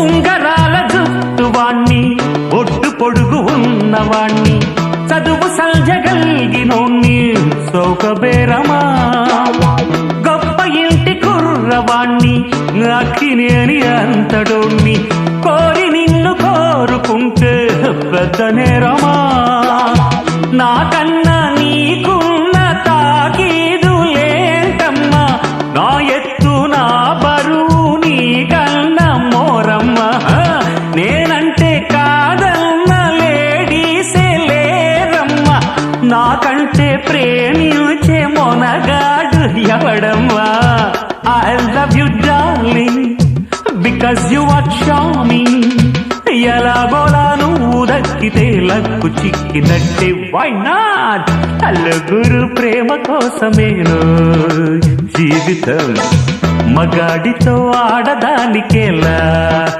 ఉంగరాల జుట్టువాణ్ణి ఒడ్డు పొడుగు ఉన్నవాణ్ణి చదువు సంజగల్గినోణ్ణి సౌకబేరమా గొప్ప ఇంటి కుర్రవాణ్ణి అక్కినేని అంతడోణ్ణి కోరి నిన్ను కోరుకుంటే పెద్ద నేరమా నాకన్నా నీకున్న తాకీదు లేంటమ్మా నా ఎత్తు నా బరువు నీకన్నా మోరమ్మ నేనంటే కాదన్న లేడీసే లేరమ్మ నాకంటే ప్రేమించే Monagadu ఎవడమ్మా I love you darling because you are charming ఎలాగోలా నువ్వు దక్కితే లక్కు చిక్కినట్టే why not అల్లుగురు ప్రేమ కోసమేను జీవితం మగాడితో ఆడదానికేలా